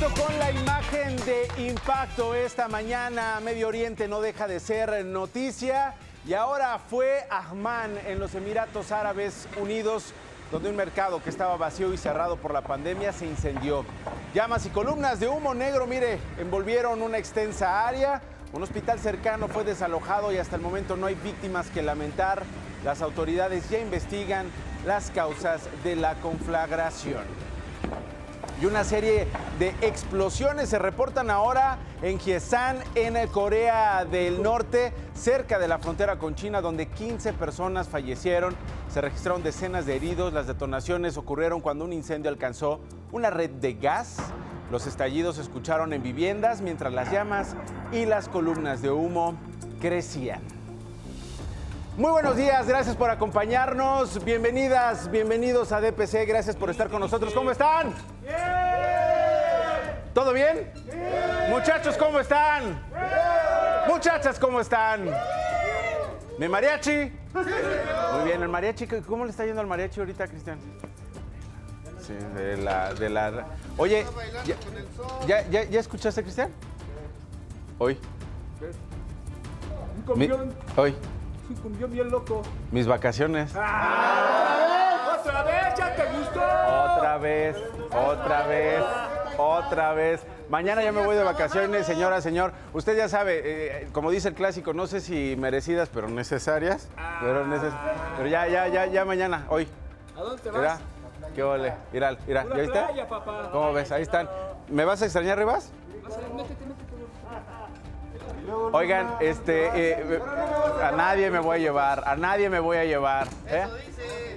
inmediato con la imagen de impacto esta mañana. Medio Oriente no deja de ser noticia y ahora fue Amman en los Emiratos Árabes Unidos, donde un mercado que estaba vacío y cerrado por la pandemia se incendió. Llamas y columnas de humo negro, mire, envolvieron una extensa área. Un hospital cercano fue desalojado y hasta el momento no hay víctimas que lamentar. Las autoridades ya investigan las causas de la conflagración. Y una serie de explosiones se reportan ahora en Hyesan, en Corea del Norte, cerca de la frontera con China, donde 15 personas fallecieron. Se registraron decenas de heridos. Las detonaciones ocurrieron cuando un incendio alcanzó una red de gas. Los estallidos se escucharon en viviendas mientras las llamas y las columnas de humo crecían. Muy buenos días, gracias por acompañarnos. Bienvenidas, bienvenidos a DPC, gracias por estar con nosotros. ¿Cómo están? ¡Bien! ¿Todo bien? ¡Bien! Muchachos, ¿cómo están? ¡Bien! Muchachas, ¿cómo están? ¡Bien! ¿Mi mariachi? ¡Sí! Muy bien, el mariachi, ¿cómo le está yendo al mariachi ahorita, Cristian? Sí, Oye, ¿ya escuchaste, Cristian? Hoy. Un camión. Hoy. Un camión bien loco. Mis vacaciones. ¿Otra vez? ¿Ya te gustó? Otra vez. Mañana ya me voy de vacaciones, señora, señor. Usted ya sabe, como dice el clásico, no sé si merecidas, pero necesarias. Pero ya mañana, hoy. ¿A dónde te vas? Mira, qué ole. Mira, ¿ya viste? Playa, papá. ¿Cómo ves? Ahí están. ¿Me vas a extrañar, Rivas? Métete. Oigan, a nadie me voy a llevar, ¿eh?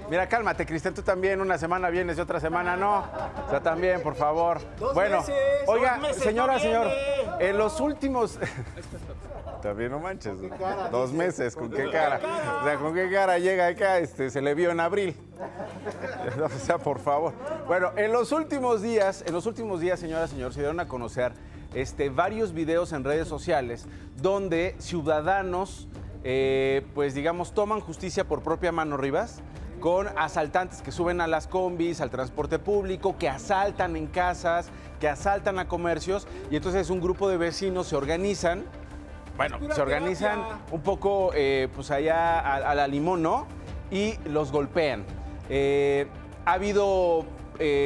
Mira, cálmate, Cristian, tú también, una semana vienes y otra semana no. O sea, también, por favor. Bueno, oiga, señora, señor, en los últimos... También no manches, 2 meses, ¿con qué cara? O sea, ¿con qué cara llega acá? Se le vio en abril. O sea, por favor. Bueno, en los últimos días, señora, señor, se dieron a conocer varios videos en redes sociales donde ciudadanos, pues digamos, toman justicia por propia mano, Rivas, con asaltantes que suben a las combis, al transporte público, que asaltan en casas, que asaltan a comercios, y entonces un grupo de vecinos se organizan, un poco, pues allá a la limón, ¿no? Y los golpean. Ha habido...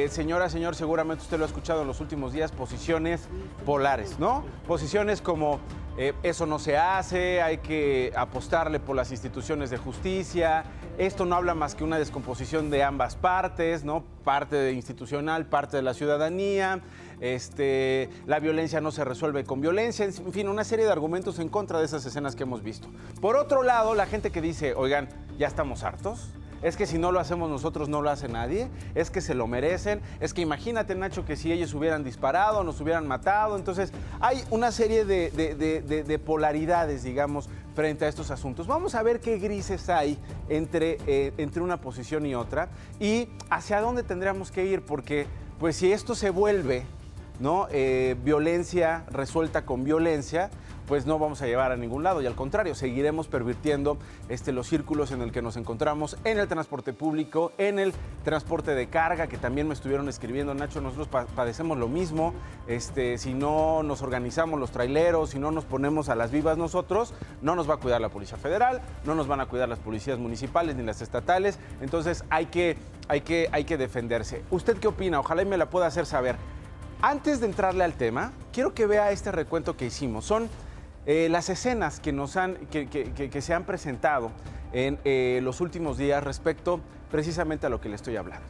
señora, señor, seguramente usted lo ha escuchado en los últimos días, posiciones polares, ¿no? Posiciones como eso no se hace, hay que apostarle por las instituciones de justicia, esto no habla más que una descomposición de ambas partes, ¿no? Parte institucional, parte de la ciudadanía, la violencia no se resuelve con violencia, en fin, una serie de argumentos en contra de esas escenas que hemos visto. Por otro lado, la gente que dice, oigan, ya estamos hartos. Es que si no lo hacemos nosotros, no lo hace nadie. Es que se lo merecen. Es que imagínate, Nacho, que si ellos hubieran disparado, nos hubieran matado. Entonces, hay una serie de polaridades, digamos, frente a estos asuntos. Vamos a ver qué grises hay entre una posición y otra y hacia dónde tendríamos que ir, porque, pues, si esto se vuelve, ¿no? Violencia resuelta con violencia, pues no vamos a llevar a ningún lado y al contrario, seguiremos pervirtiendo los círculos en el que nos encontramos en el transporte público, en el transporte de carga, que también me estuvieron escribiendo, Nacho, nosotros padecemos lo mismo, si no nos organizamos los traileros, si no nos ponemos a las vivas nosotros, no nos va a cuidar la Policía Federal, no nos van a cuidar las policías municipales ni las estatales, entonces hay que defenderse. ¿Usted qué opina? Ojalá y me la pueda hacer saber. Antes de entrarle al tema, quiero que vea este recuento que hicimos. Son las escenas que se han presentado en los últimos días respecto precisamente a lo que le estoy hablando.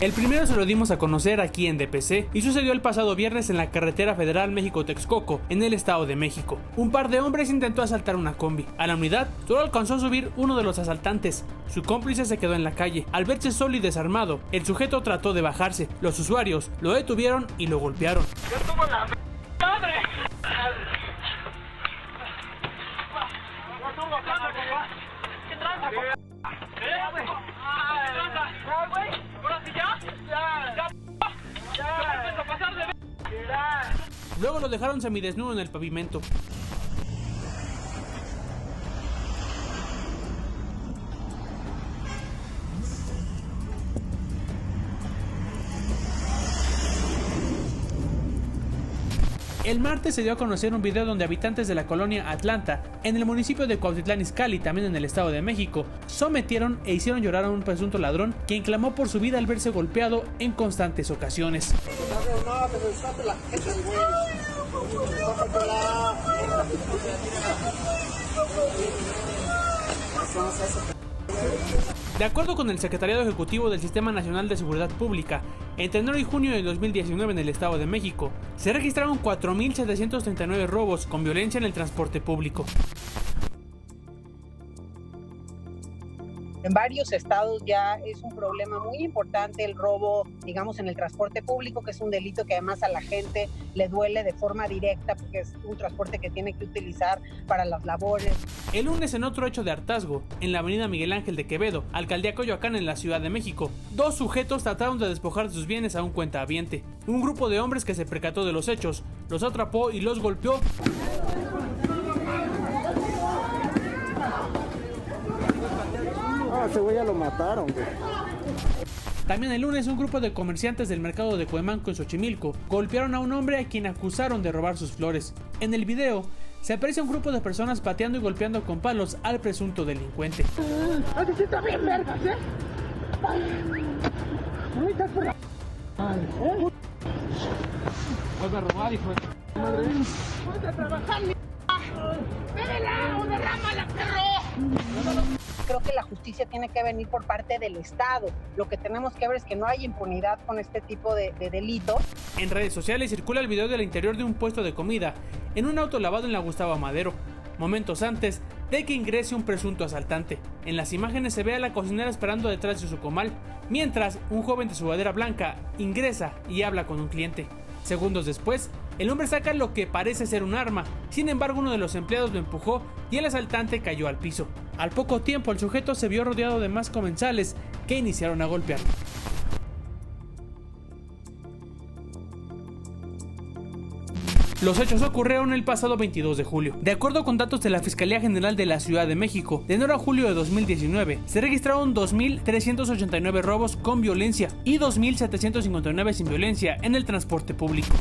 El primero se lo dimos a conocer aquí en DPC y sucedió el pasado viernes en la carretera federal México-Texcoco, en el Estado de México. Un par de hombres intentó asaltar una combi. A la unidad solo alcanzó a subir uno de los asaltantes. Su cómplice se quedó en la calle. Al verse solo y desarmado, el sujeto trató de bajarse. Los usuarios lo detuvieron y lo golpearon. ¡Ya estuvo la madre! ¿Qué tranza, güey? ¿Ahora sí ya? ¡Ya! ¡Pasar de... Luego lo dejaron semidesnudo en el pavimento. El martes se dio a conocer un video donde habitantes de la colonia Atlanta, en el municipio de Cuautitlán Izcalli, también en el Estado de México, sometieron e hicieron llorar a un presunto ladrón quien clamó por su vida al verse golpeado en constantes ocasiones. De acuerdo con el Secretariado Ejecutivo del Sistema Nacional de Seguridad Pública, entre enero y junio de 2019 en el Estado de México, se registraron 4.739 robos con violencia en el transporte público. En varios estados ya es un problema muy importante el robo, digamos, en el transporte público, que es un delito que además a la gente le duele de forma directa porque es un transporte que tiene que utilizar para las labores. El lunes, en otro hecho de hartazgo, en la avenida Miguel Ángel de Quevedo, alcaldía Coyoacán, en la Ciudad de México, dos sujetos trataron de despojar de sus bienes a un cuentahabiente. Un grupo de hombres que se percató de los hechos, los atrapó y los golpeó. Ese güey ya lo mataron, güey. También el lunes, un grupo de comerciantes del mercado de Cuemanco en Xochimilco golpearon a un hombre a quien acusaron de robar sus flores. En el video se aprecia un grupo de personas pateando y golpeando con palos al presunto delincuente. Creo que la justicia tiene que venir por parte del Estado. Lo que tenemos que ver es que no hay impunidad con este tipo de delitos. En redes sociales circula el video del interior de un puesto de comida en un auto lavado en la Gustavo Amadero, momentos antes de que ingrese un presunto asaltante. En las imágenes se ve a la cocinera esperando detrás de su comal, mientras un joven de sudadera blanca ingresa y habla con un cliente. Segundos después, el hombre saca lo que parece ser un arma. Sin embargo, uno de los empleados lo empujó y el asaltante cayó al piso. Al poco tiempo, el sujeto se vio rodeado de más comensales que iniciaron a golpearlo. Los hechos ocurrieron el pasado 22 de julio. De acuerdo con datos de la Fiscalía General de la Ciudad de México, de enero a julio de 2019, se registraron 2.389 robos con violencia y 2.759 sin violencia en el transporte público.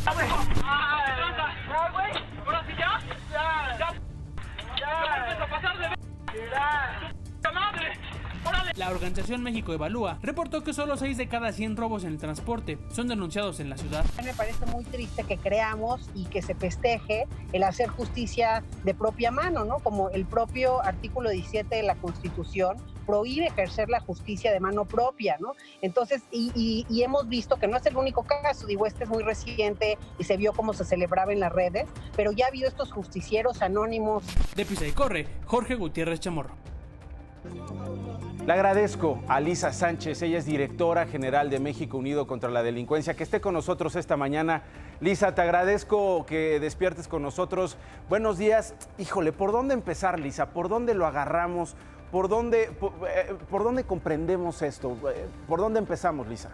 La organización México Evalúa reportó que solo 6 de cada 100 robos en el transporte son denunciados en la ciudad. Me parece muy triste que creamos y que se festeje el hacer justicia de propia mano, ¿no? Como el propio artículo 17 de la Constitución prohíbe ejercer la justicia de mano propia, ¿no? Entonces, y hemos visto que no es el único caso, digo, este es muy reciente y se vio cómo se celebraba en las redes, pero ya ha habido estos justicieros anónimos. De Pisa y Corre, Jorge Gutiérrez Chamorro. Le agradezco a Lisa Sánchez, ella es directora general de México Unido contra la Delincuencia, que esté con nosotros esta mañana. Lisa, te agradezco que despiertes con nosotros. Buenos días. Híjole, ¿por dónde empezar, Lisa? ¿Por dónde lo agarramos? ¿Por dónde comprendemos esto? ¿Por dónde empezamos, Lisa?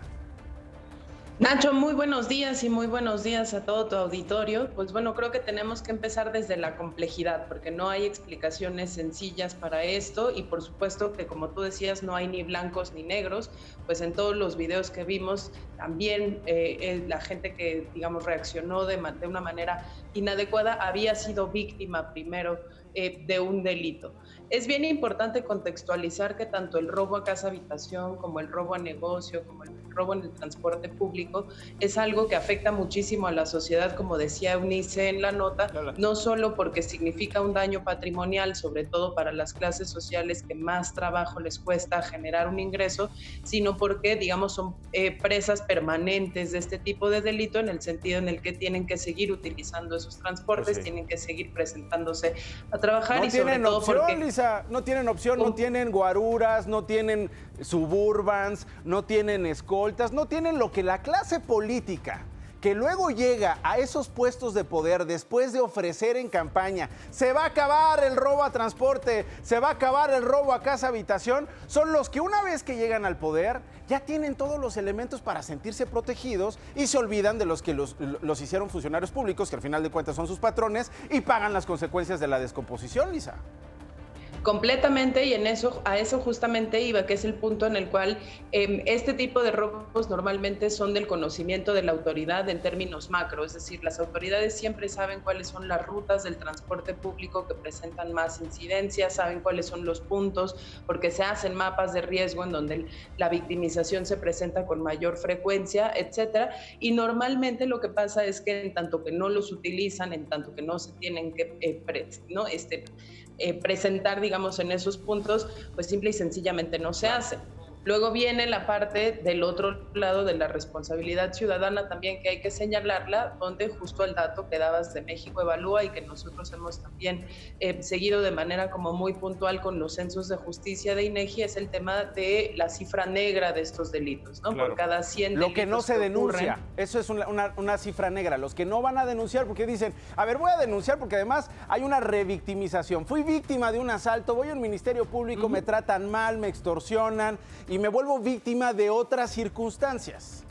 Nacho, muy buenos días y muy buenos días a todo tu auditorio. Pues bueno, creo que tenemos que empezar desde la complejidad, porque no hay explicaciones sencillas para esto y por supuesto que, como tú decías, no hay ni blancos ni negros, pues en todos los videos que vimos también la gente que, digamos, reaccionó de una manera inadecuada había sido víctima primero de un delito. Es bien importante contextualizar que tanto el robo a casa habitación como el robo a negocio, como el robo en el transporte público, es algo que afecta muchísimo a la sociedad, como decía Eunice en la nota, no solo porque significa un daño patrimonial, sobre todo para las clases sociales que más trabajo les cuesta generar un ingreso, sino porque, digamos, son presas permanentes de este tipo de delito, en el sentido en el que tienen que seguir utilizando esos transportes, pues sí, tienen que seguir presentándose a trabajar no y sobre todo opción, porque... Lisa, no tienen opción, no tienen guaruras, no tienen suburbans, no tienen escoltas, no tienen lo que la clase política que luego llega a esos puestos de poder después de ofrecer en campaña, se va a acabar el robo a transporte, se va a acabar el robo a casa habitación, son los que una vez que llegan al poder ya tienen todos los elementos para sentirse protegidos y se olvidan de los que los hicieron funcionarios públicos, que al final de cuentas son sus patrones y pagan las consecuencias de la descomposición, Lisa. Completamente, y a eso justamente iba, que es el punto en el cual este tipo de robos normalmente son del conocimiento de la autoridad en términos macro, es decir, las autoridades siempre saben cuáles son las rutas del transporte público que presentan más incidencias, saben cuáles son los puntos, porque se hacen mapas de riesgo en donde la victimización se presenta con mayor frecuencia, etcétera, y normalmente lo que pasa es que en tanto que no los utilizan, en tanto que no se tienen que presentar, digamos, en esos puntos, pues simple y sencillamente no se hace. Luego viene la parte del otro lado de la responsabilidad ciudadana también, que hay que señalarla, donde justo el dato que dabas de México Evalúa y que nosotros hemos también seguido de manera como muy puntual con los censos de justicia de INEGI, es el tema de la cifra negra de estos delitos, ¿no? Claro. Por cada 100 delitos lo que no se denuncia, eso es una cifra negra. Los que no van a denunciar porque dicen, a ver, voy a denunciar porque además hay una revictimización. Fui víctima de un asalto, voy al Ministerio Público, me tratan mal, me extorsionan y me vuelvo víctima de otras circunstancias.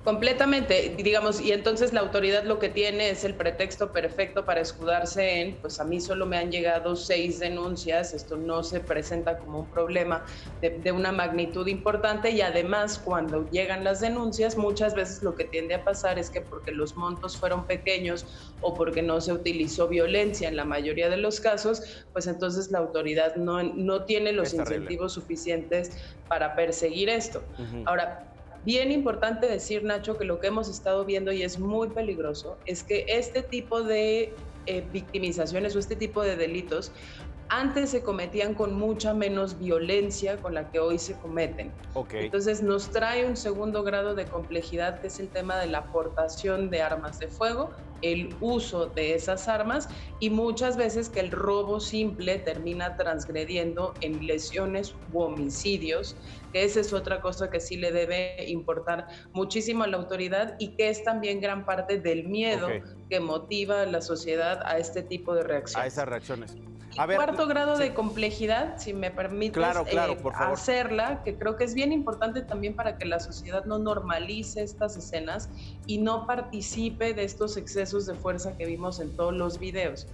Completamente, digamos, y entonces la autoridad lo que tiene es el pretexto perfecto para escudarse en, pues a mí solo me han llegado 6 denuncias, esto no se presenta como un problema de una magnitud importante, y además cuando llegan las denuncias muchas veces lo que tiende a pasar es que porque los montos fueron pequeños o porque no se utilizó violencia en la mayoría de los casos, pues entonces la autoridad no tiene los incentivos suficientes para perseguir esto. Ahora, bien importante decir, Nacho, que lo que hemos estado viendo y es muy peligroso es que este tipo de victimizaciones o este tipo de delitos antes se cometían con mucha menos violencia con la que hoy se cometen. Okay. Entonces nos trae un segundo grado de complejidad, que es el tema de la aportación de armas de fuego, el uso de esas armas y muchas veces que el robo simple termina transgrediendo en lesiones u homicidios, que esa es otra cosa que sí le debe importar muchísimo a la autoridad y que es también gran parte del miedo que motiva a la sociedad a este tipo de reacciones. A esas reacciones. A ver, cuarto grado de complejidad, si me permites claro, por favor. hacerla, que creo que es bien importante también para que la sociedad no normalice estas escenas y no participe de estos excesos de fuerza que vimos en todos los videos.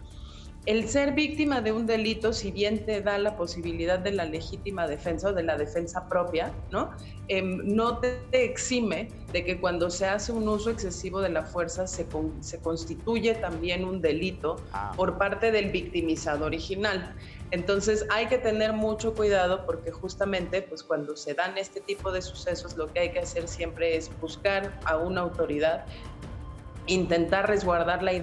El ser víctima de un delito, si bien te da la posibilidad de la legítima defensa o de la defensa propia, ¿no? No te exime de que cuando se hace un uso excesivo de la fuerza se constituye también un delito por parte del victimizado original. Entonces hay que tener mucho cuidado porque justamente pues, cuando se dan este tipo de sucesos lo que hay que hacer siempre es buscar a una autoridad, intentar resguardar la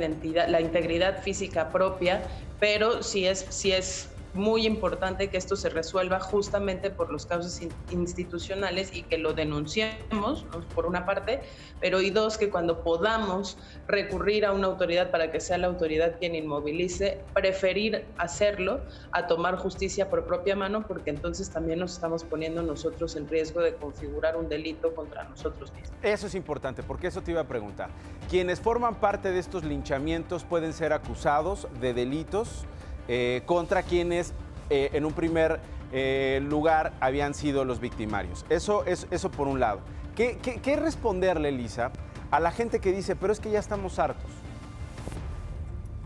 integridad física propia, pero sí es muy importante que esto se resuelva justamente por los casos institucionales y que lo denunciemos, ¿no? Por una parte, pero y dos, que cuando podamos recurrir a una autoridad para que sea la autoridad quien inmovilice, preferir hacerlo a tomar justicia por propia mano, porque entonces también nos estamos poniendo nosotros en riesgo de configurar un delito contra nosotros mismos. Eso es importante, porque eso te iba a preguntar. Quienes forman parte de estos linchamientos pueden ser acusados de delitos contra quienes en un primer lugar habían sido los victimarios. Eso por un lado. ¿Qué responderle, Elisa, a la gente que dice, pero es que ya estamos hartos?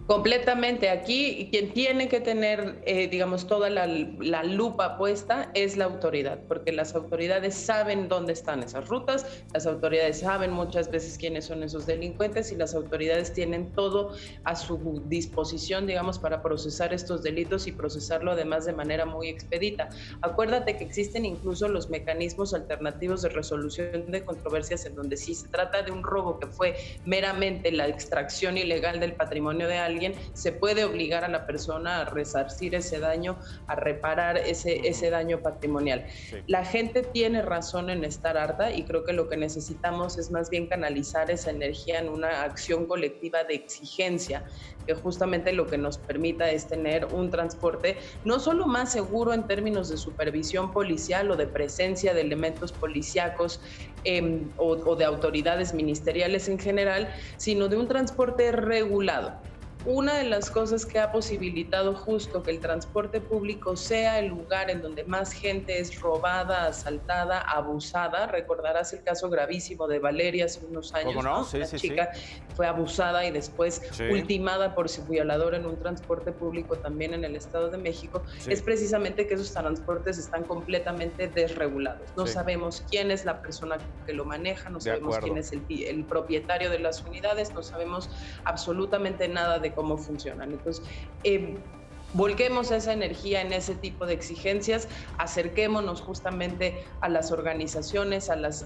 Completamente. Aquí quien tiene que tener, digamos, toda la lupa puesta es la autoridad, porque las autoridades saben dónde están esas rutas, las autoridades saben muchas veces quiénes son esos delincuentes y las autoridades tienen todo a su disposición, digamos, para procesar estos delitos y procesarlo además de manera muy expedita. Acuérdate que existen incluso los mecanismos alternativos de resolución de controversias en donde si se trata de un robo que fue meramente la extracción ilegal del patrimonio de alguien, se puede obligar a la persona a resarcir ese daño, a reparar ese daño patrimonial. Sí. La gente tiene razón en estar harta y creo que lo que necesitamos es más bien canalizar esa energía en una acción colectiva de exigencia, que justamente lo que nos permita es tener un transporte no solo más seguro en términos de supervisión policial o de presencia de elementos policíacos o de autoridades ministeriales en general, sino de un transporte regulado. una de las cosas que ha posibilitado justo que el transporte público sea el lugar en donde más gente es robada, asaltada, abusada. Recordarás el caso gravísimo de Valeria hace unos años, ¿Cómo no? ¿no? Sí, Una sí, chica fue abusada y después Sí. ultimada por su violador en un transporte público también en el Estado de México. Sí. Es precisamente que esos transportes están completamente desregulados. No Sí. sabemos quién es la persona que lo maneja, no De sabemos acuerdo. quién es el propietario de las unidades, no sabemos absolutamente nada de cómo funcionan. Entonces, volquemos esa energía en ese tipo de exigencias, acerquémonos justamente a las organizaciones, a las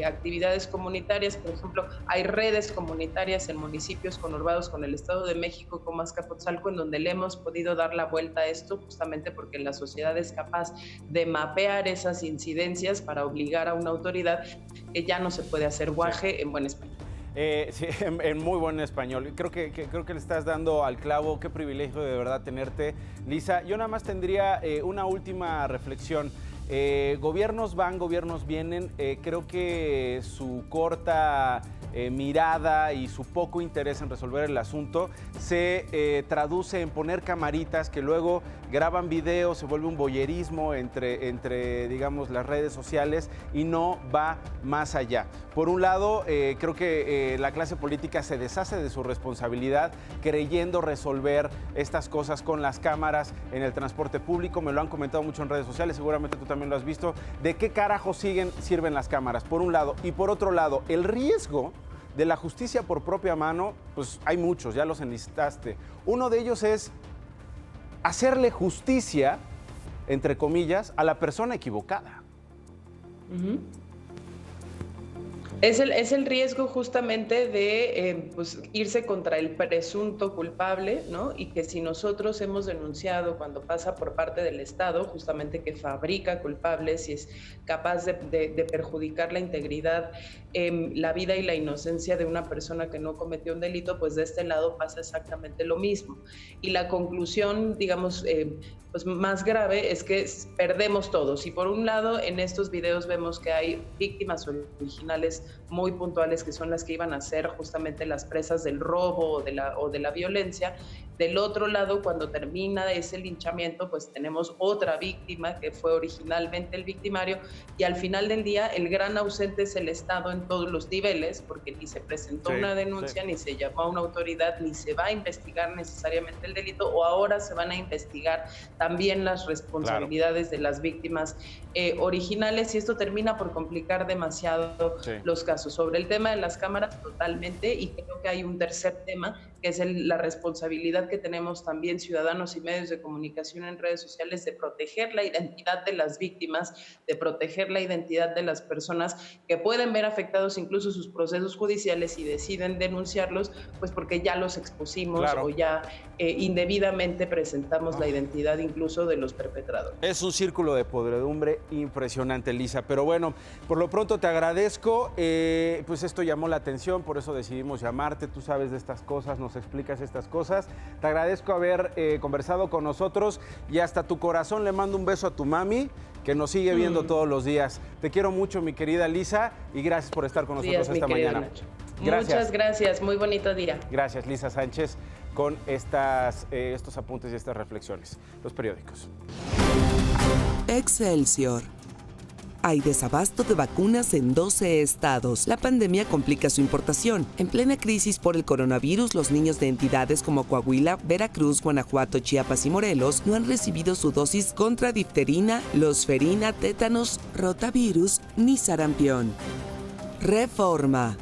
actividades comunitarias. Por ejemplo, hay redes comunitarias en municipios conurbados con el Estado de México, como Azcapotzalco, en donde le hemos podido dar la vuelta a esto, justamente porque la sociedad es capaz de mapear esas incidencias para obligar a una autoridad que ya no se puede hacer guaje en buen español. Sí, en muy buen español. Creo que le estás dando al clavo. Qué privilegio de verdad tenerte, Lisa. Yo nada más tendría una última reflexión. Gobiernos van, gobiernos vienen. Creo que su corta mirada y su poco interés en resolver el asunto se traduce en poner camaritas que luego graban videos, se vuelve un voyerismo entre digamos, las redes sociales y no va más allá. Por un lado, creo que la clase política se deshace de su responsabilidad creyendo resolver estas cosas con las cámaras en el transporte público. Me lo han comentado mucho en redes sociales, seguramente tú también lo has visto. ¿De qué carajo sirven las cámaras? Por un lado. Y por otro lado, el riesgo de la justicia por propia mano, pues hay muchos, ya los enlistaste. Uno de ellos es hacerle justicia, entre comillas, a la persona equivocada. Uh-huh. Es el riesgo justamente de pues, irse contra el presunto culpable, ¿no? Y que si nosotros hemos denunciado cuando pasa por parte del Estado, justamente que fabrica culpables y es capaz de perjudicar la integridad, la vida y la inocencia de una persona que no cometió un delito, pues de este lado pasa exactamente lo mismo. Y la conclusión, digamos, pues más grave es que perdemos todos. Y por un lado, en estos videos vemos que hay víctimas originales muy puntuales que son las que iban a ser justamente las presas del robo o de la violencia. Del otro lado, cuando termina ese linchamiento, pues tenemos otra víctima que fue originalmente el victimario, y al final del día el gran ausente es el Estado en todos los niveles, porque ni se presentó una denuncia, ni se llamó a una autoridad, ni se va a investigar necesariamente el delito, o ahora se van a investigar también las responsabilidades de las víctimas originales, y esto termina por complicar demasiado los casos. Sobre el tema de las cámaras, totalmente, y creo que hay un tercer tema, que es la responsabilidad que tenemos también ciudadanos y medios de comunicación en redes sociales de proteger la identidad de las víctimas, de proteger la identidad de las personas que pueden ver afectados incluso sus procesos judiciales y deciden denunciarlos, pues porque ya los expusimos o ya indebidamente presentamos la identidad incluso de los perpetradores. Es un círculo de podredumbre impresionante, Lisa. Pero bueno, por lo pronto te agradezco. Pues esto llamó la atención, por eso decidimos llamarte. Tú sabes de estas cosas, nos explicas estas cosas. Te agradezco haber conversado con nosotros y hasta tu corazón le mando un beso a tu mami, que nos sigue viendo todos los días. Te quiero mucho, mi querida Lisa, y gracias por estar con nosotros esta mañana. Nacho. Gracias. Muchas gracias, muy bonito día. Gracias, Lisa Sánchez, con estos apuntes y estas reflexiones. Los periódicos. Excelsior. Hay desabasto de vacunas en 12 estados. La pandemia complica su importación. En plena crisis por el coronavirus, los niños de entidades como Coahuila, Veracruz, Guanajuato, Chiapas y Morelos no han recibido su dosis contra difterina, losferina, tétanos, rotavirus ni sarampión. Reforma.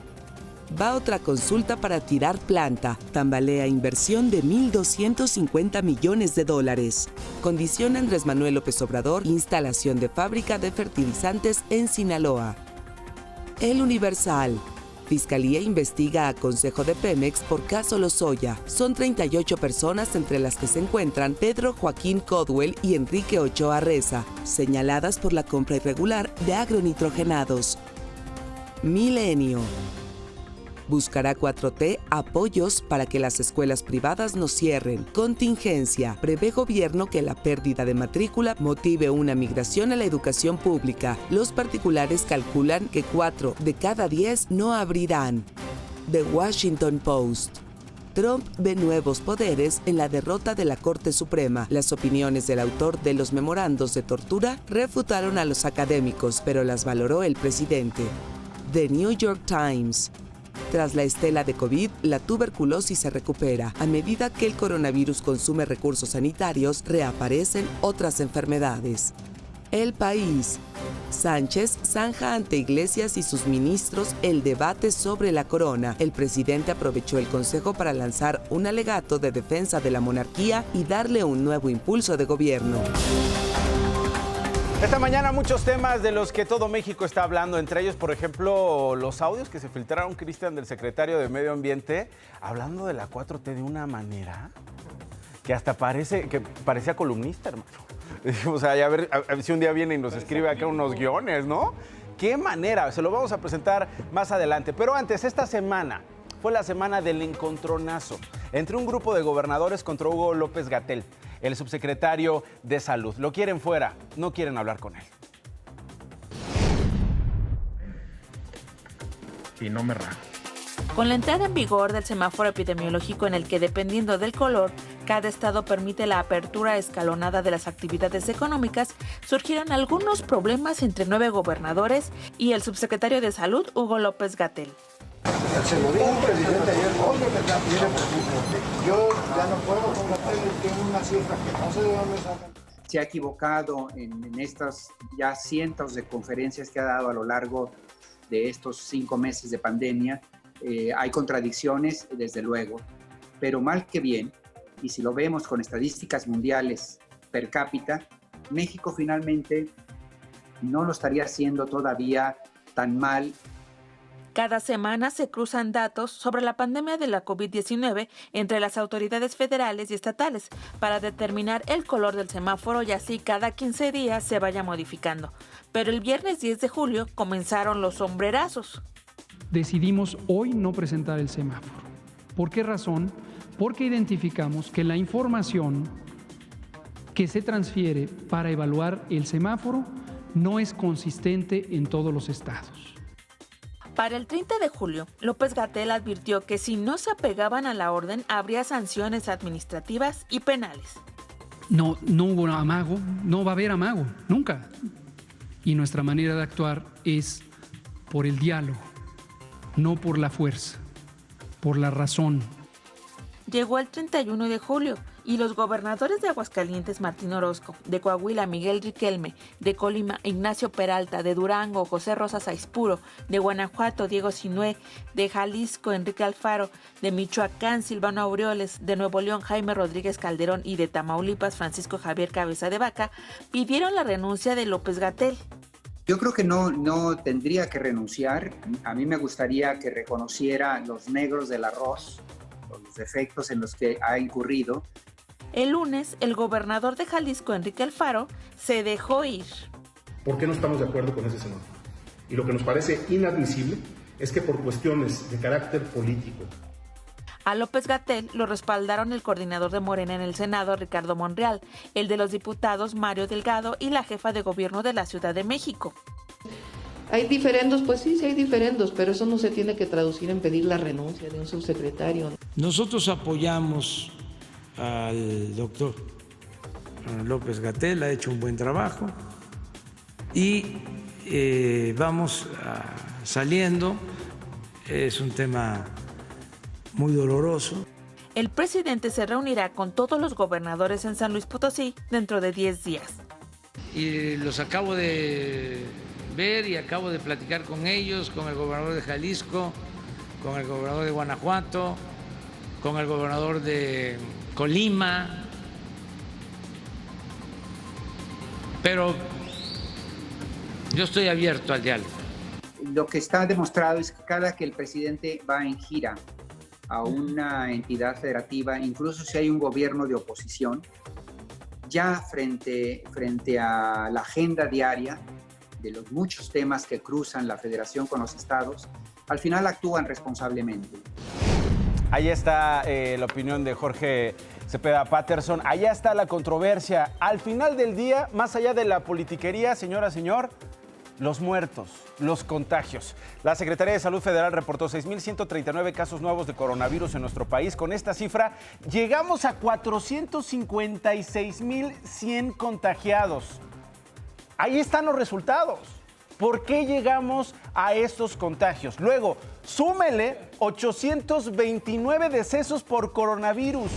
Va otra consulta para tirar planta. Tambalea inversión de $1,250 millones. Condiciona Andrés Manuel López Obrador instalación de fábrica de fertilizantes en Sinaloa. El Universal. Fiscalía investiga a Consejo de Pemex por caso Lozoya. Son 38 personas, entre las que se encuentran Pedro Joaquín Codwell y Enrique Ochoa Reza, señaladas por la compra irregular de agronitrogenados. Milenio. Buscará 4T apoyos para que las escuelas privadas no cierren. Contingencia. Prevé gobierno que la pérdida de matrícula motive una migración a la educación pública. Los particulares calculan que 4 de cada 10 no abrirán. The Washington Post. Trump ve nuevos poderes en la derrota de la Corte Suprema. Las opiniones del autor de los memorandos de tortura refutaron a los académicos, pero las valoró el presidente. The New York Times. Tras la estela de COVID, la tuberculosis se recupera. A medida que el coronavirus consume recursos sanitarios, reaparecen otras enfermedades. El País. Sánchez zanja ante Iglesias y sus ministros el debate sobre la corona. El presidente aprovechó el consejo para lanzar un alegato de defensa de la monarquía y darle un nuevo impulso de gobierno. Esta mañana muchos temas de los que todo México está hablando, entre ellos, por ejemplo, los audios que se filtraron, Cristian, del secretario de Medio Ambiente, hablando de la 4T de una manera que hasta parecía columnista, hermano. O sea, a ver si un día viene y nos escribe acá unos guiones, ¿no? ¡Qué manera! Se lo vamos a presentar más adelante. Pero antes, esta semana fue la semana del encontronazo entre un grupo de gobernadores contra Hugo López-Gatell, el subsecretario de Salud. Lo quieren fuera, no quieren hablar con él. Y no me rajo. Con la entrada en vigor del semáforo epidemiológico en el que, dependiendo del color, cada estado permite la apertura escalonada de las actividades económicas, surgieron algunos problemas entre 9 gobernadores y el subsecretario de Salud, Hugo López-Gatell. Se lo dijo el presidente ayer, yo ya no puedo combatirle, tengo una cifra que no sé de dónde sacan. Se ha equivocado en estas ya cientos de conferencias que ha dado a lo largo de estos 5 meses de pandemia. Hay contradicciones, desde luego, pero mal que bien, y si lo vemos con estadísticas mundiales per cápita, México finalmente no lo estaría haciendo todavía tan mal. Cada semana se cruzan datos sobre la pandemia de la COVID-19 entre las autoridades federales y estatales para determinar el color del semáforo y así cada 15 días se vaya modificando. Pero el viernes 10 de julio comenzaron los sombrerazos. Decidimos hoy no presentar el semáforo. ¿Por qué razón? Porque identificamos que la información que se transfiere para evaluar el semáforo no es consistente en todos los estados. Para el 30 de julio, López-Gatell advirtió que si no se apegaban a la orden, habría sanciones administrativas y penales. No hubo amago, no va a haber amago, nunca. Y nuestra manera de actuar es por el diálogo, no por la fuerza, por la razón. Llegó el 31 de julio y los gobernadores de Aguascalientes, Martín Orozco, de Coahuila, Miguel Riquelme, de Colima, Ignacio Peralta, de Durango, José Rosas Aispuro, de Guanajuato, Diego Sinué, de Jalisco, Enrique Alfaro, de Michoacán, Silvano Aureoles, de Nuevo León, Jaime Rodríguez Calderón y de Tamaulipas, Francisco Javier Cabeza de Vaca, pidieron la renuncia de López-Gatell. Yo creo que no tendría que renunciar. A mí me gustaría que reconociera los negros del arroz, los defectos en los que ha incurrido. El lunes, el gobernador de Jalisco, Enrique Alfaro, se dejó ir. ¿Por qué no estamos de acuerdo con ese semáforo? Y lo que nos parece inadmisible es que por cuestiones de carácter político. A López-Gatell lo respaldaron el coordinador de Morena en el Senado, Ricardo Monreal, el de los diputados, Mario Delgado, y la jefa de gobierno de la Ciudad de México. ¿Hay diferendos? Pues sí hay diferendos, pero eso no se tiene que traducir en pedir la renuncia de un subsecretario. Nosotros apoyamos al doctor López-Gatell, ha hecho un buen trabajo y vamos saliendo. Es un tema muy doloroso. El presidente se reunirá con todos los gobernadores en San Luis Potosí dentro de 10 días. Y los acabo de ver y acabo de platicar con ellos, con el gobernador de Jalisco, con el gobernador de Guanajuato, con el gobernador de Colima, pero yo estoy abierto al diálogo. Lo que está demostrado es que cada que el presidente va en gira a una entidad federativa, incluso si hay un gobierno de oposición, ya frente a la agenda diaria de los muchos temas que cruzan la federación con los estados, al final actúan responsablemente. Ahí está la opinión de Jorge Cepeda Patterson. Allá está la controversia. Al final del día, más allá de la politiquería, señora, señor, los muertos, los contagios. La Secretaría de Salud Federal reportó 6,139 casos nuevos de coronavirus en nuestro país. Con esta cifra, llegamos a 456,100 contagiados. Ahí están los resultados. ¿Por qué llegamos a estos contagios? Luego, súmele 829 decesos por coronavirus,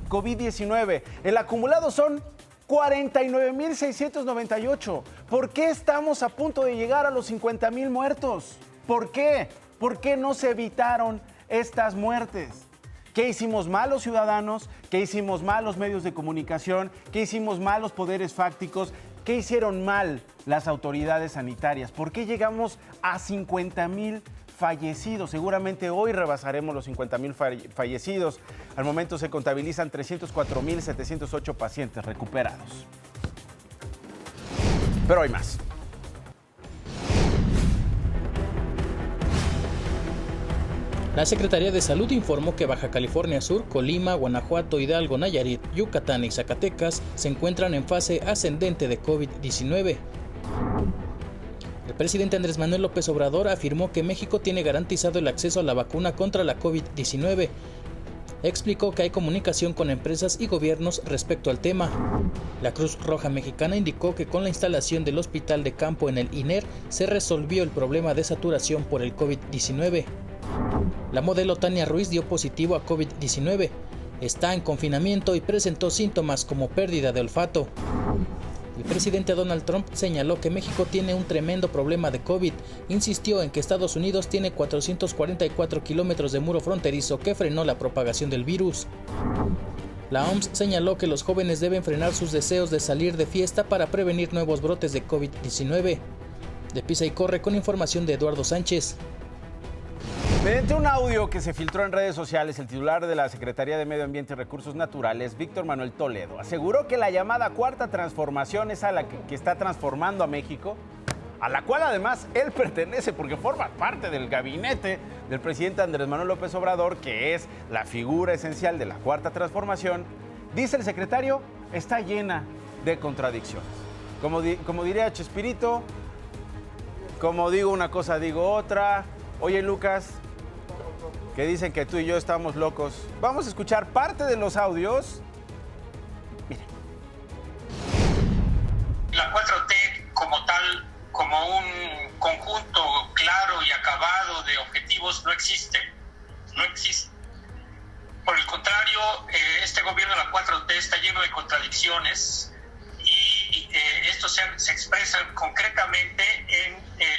COVID-19. El acumulado son 49,698. ¿Por qué estamos a punto de llegar a los 50,000 muertos? ¿Por qué? ¿Por qué no se evitaron estas muertes? ¿Qué hicimos mal los ciudadanos? ¿Qué hicimos mal los medios de comunicación? ¿Qué hicimos mal los poderes fácticos? ¿Qué hicieron mal las autoridades sanitarias? ¿Por qué llegamos a 50,000 fallecidos? Seguramente hoy rebasaremos los 50,000 fallecidos. Al momento se contabilizan 304,708 pacientes recuperados. Pero hay más. La Secretaría de Salud informó que Baja California Sur, Colima, Guanajuato, Hidalgo, Nayarit, Yucatán y Zacatecas se encuentran en fase ascendente de COVID-19. El presidente Andrés Manuel López Obrador afirmó que México tiene garantizado el acceso a la vacuna contra la COVID-19. Explicó que hay comunicación con empresas y gobiernos respecto al tema. La Cruz Roja Mexicana indicó que con la instalación del hospital de campo en el INER se resolvió el problema de saturación por el COVID-19. La modelo Tania Ruiz dio positivo a COVID-19. Está en confinamiento y presentó síntomas como pérdida de olfato. El presidente Donald Trump señaló que México tiene un tremendo problema de COVID. Insistió en que Estados Unidos tiene 444 kilómetros de muro fronterizo que frenó la propagación del virus. La OMS señaló que los jóvenes deben frenar sus deseos de salir de fiesta para prevenir nuevos brotes de COVID-19. De Pisa y Corre con información de Eduardo Sánchez. Mediante un audio que se filtró en redes sociales, el titular de la Secretaría de Medio Ambiente y Recursos Naturales, Víctor Manuel Toledo, aseguró que la llamada Cuarta Transformación es a la que está transformando a México, a la cual además él pertenece porque forma parte del gabinete del presidente Andrés Manuel López Obrador, que es la figura esencial de la Cuarta Transformación. Dice el secretario, está llena de contradicciones. Como diría Chespirito, como digo una cosa, digo otra. Oye, Lucas, que dicen que tú y yo estamos locos. Vamos a escuchar parte de los audios. Miren. La 4T como tal, como un conjunto claro y acabado de objetivos, no existe. No existe. Por el contrario, este gobierno de la 4T está lleno de contradicciones y esto se expresa concretamente en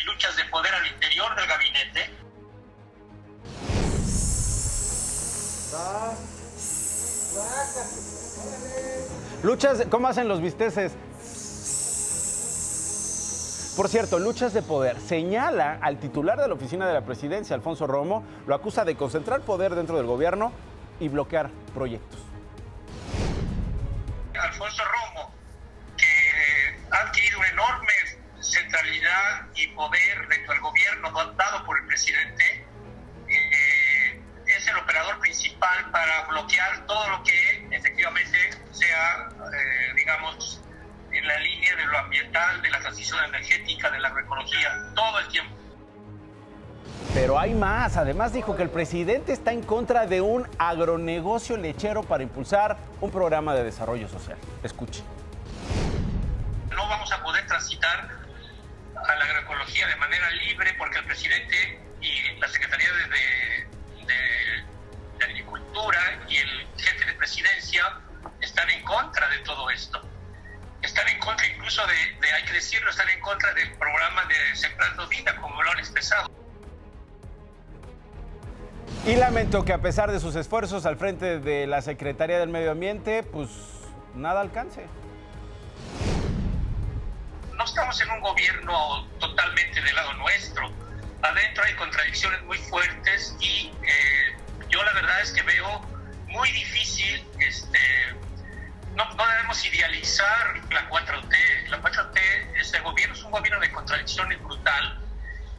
luchas de poder al interior del gabinete. Luchas, ¿cómo hacen los bisteces? Por cierto, luchas de poder. Señala al titular de la oficina de la presidencia, Alfonso Romo, lo acusa de concentrar poder dentro del gobierno y bloquear proyectos. Alfonso Romo, que ha adquirido una enorme centralidad y poder dentro del gobierno dado por el presidente, es el operador principal para bloquear todo lo que efectivamente sea, digamos, en la línea de lo ambiental, de la transición energética, de la agroecología, todo el tiempo. Pero hay más. Además dijo que el presidente está en contra de un agronegocio lechero para impulsar un programa de desarrollo social. Escuche. No vamos a poder transitar a la agroecología de manera libre porque el presidente y la Secretaría de Agricultura y el jefe de presidencia están en contra de todo esto. Están en contra incluso hay que decirlo, están en contra del programa de Sembrando Vida, como lo han expresado. Y lamentó que a pesar de sus esfuerzos al frente de la Secretaría del Medio Ambiente, pues nada alcance. No estamos en un gobierno totalmente del lado nuestro. Adentro hay contradicciones muy fuertes y yo la verdad es que veo muy difícil, no debemos idealizar la 4T. La 4T, este gobierno es un gobierno de contradicciones brutal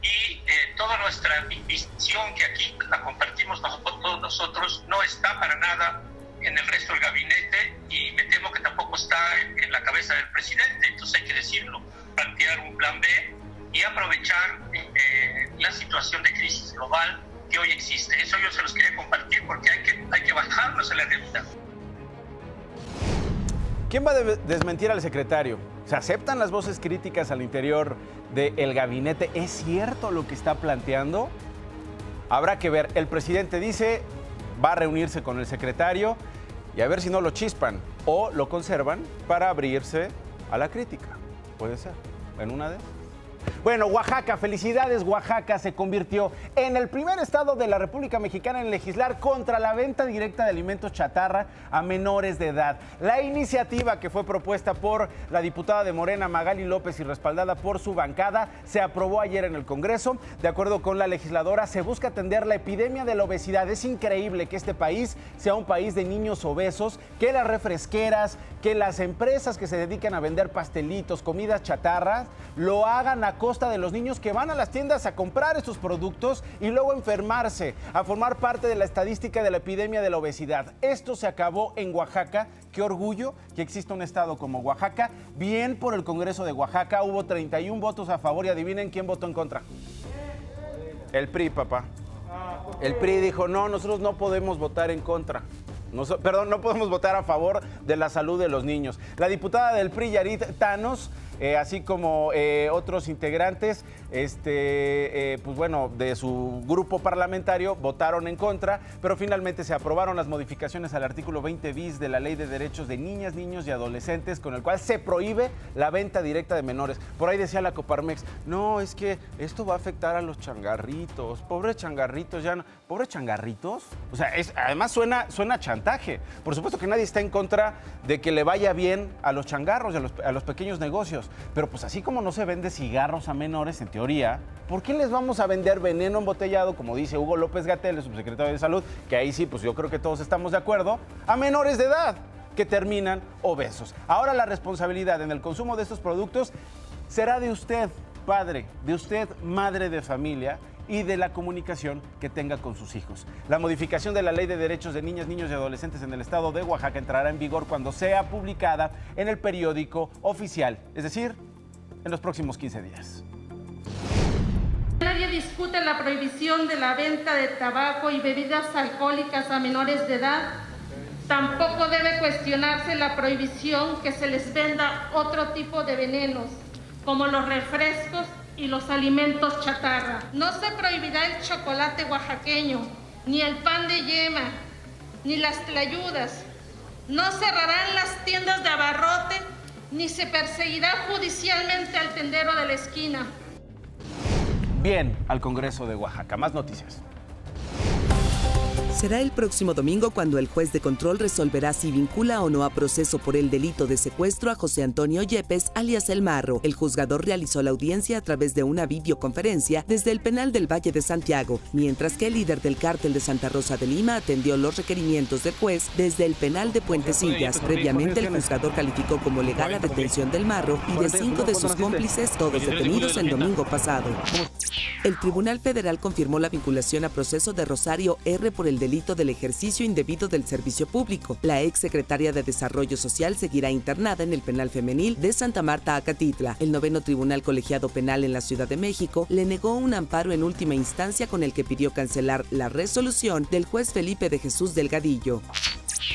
y toda nuestra visión que aquí la compartimos todos nosotros no está para nada en el resto del gabinete y me temo que tampoco está en la cabeza del presidente. Entonces hay que decirlo, plantear un plan B y aprovechar la situación de crisis global que hoy existe. Eso yo se los quería compartir porque hay que bajarnos a la realidad. ¿Quién va a desmentir al secretario? ¿Se aceptan las voces críticas al interior del gabinete? ¿Es cierto lo que está planteando? Habrá que ver. El presidente dice, va a reunirse con el secretario y a ver si no lo chispan o lo conservan para abrirse a la crítica. Puede ser, en una de ellas. Bueno, Oaxaca, felicidades. Oaxaca se convirtió en el primer estado de la República Mexicana en legislar contra la venta directa de alimentos chatarra a menores de edad. La iniciativa, que fue propuesta por la diputada de Morena, Magali López, y respaldada por su bancada, se aprobó ayer en el Congreso. De acuerdo con la legisladora, se busca atender la epidemia de la obesidad. Es increíble que este país sea un país de niños obesos, que las refresqueras, que las empresas que se dedican a vender pastelitos, comidas chatarras, lo hagan a costa de los niños que van a las tiendas a comprar estos productos y luego enfermarse, a formar parte de la estadística de la epidemia de la obesidad. Esto se acabó en Oaxaca. Qué orgullo que exista un estado como Oaxaca. Bien por el Congreso de Oaxaca, hubo 31 votos a favor y adivinen quién votó en contra. El PRI, papá. El PRI dijo, no, nosotros no podemos votar en contra. No podemos votar a favor de la salud de los niños. La diputada del PRI, Yarit Thanos, así como otros integrantes, pues bueno, de su grupo parlamentario, votaron en contra, pero finalmente se aprobaron las modificaciones al artículo 20 bis de la Ley de Derechos de Niñas, Niños y Adolescentes, con el cual se prohíbe la venta directa de menores. Por ahí decía la Coparmex, no, es que esto va a afectar a los changarritos, pobres changarritos, ya no. ¿Pobres changarritos? O sea, además suena chantaje. Por supuesto que nadie está en contra de que le vaya bien a los changarros y a los pequeños negocios, pero pues así como no se vende cigarros a menores, en teoría, ¿por qué les vamos a vender veneno embotellado, como dice Hugo López-Gatell, el subsecretario de Salud, que ahí sí, pues yo creo que todos estamos de acuerdo, a menores de edad que terminan obesos? Ahora la responsabilidad en el consumo de estos productos será de usted, padre, de usted, madre de familia, y de la comunicación que tenga con sus hijos. La modificación de la Ley de Derechos de Niñas, Niños y Adolescentes en el estado de Oaxaca entrará en vigor cuando sea publicada en el periódico oficial, es decir, en los próximos 15 días. Nadie discute la prohibición de la venta de tabaco y bebidas alcohólicas a menores de edad. Tampoco debe cuestionarse la prohibición que se les venda otro tipo de venenos, como los refrescos y los alimentos chatarra. No se prohibirá el chocolate oaxaqueño, ni el pan de yema, ni las tlayudas. No cerrarán las tiendas de abarrote, ni se perseguirá judicialmente al tendero de la esquina. Bien, al Congreso de Oaxaca. Más noticias. Será el próximo domingo cuando el juez de control resolverá si vincula o no a proceso por el delito de secuestro a José Antonio Yepes, alias El Marro. El juzgador realizó la audiencia a través de una videoconferencia desde el penal del Valle de Santiago, mientras que el líder del cártel de Santa Rosa de Lima atendió los requerimientos del juez desde el penal de Puentecillas. Previamente, el juzgador calificó como legal la detención del Marro y de 5 de sus cómplices, todos detenidos el domingo pasado. El Tribunal Federal confirmó la vinculación a proceso de Rosario R. por el delito del ejercicio indebido del servicio público. La exsecretaria de Desarrollo Social seguirá internada en el penal femenil de Santa Marta, Acatitla. El 9º Tribunal Colegiado Penal en la Ciudad de México le negó un amparo en última instancia con el que pidió cancelar la resolución del juez Felipe de Jesús Delgadillo.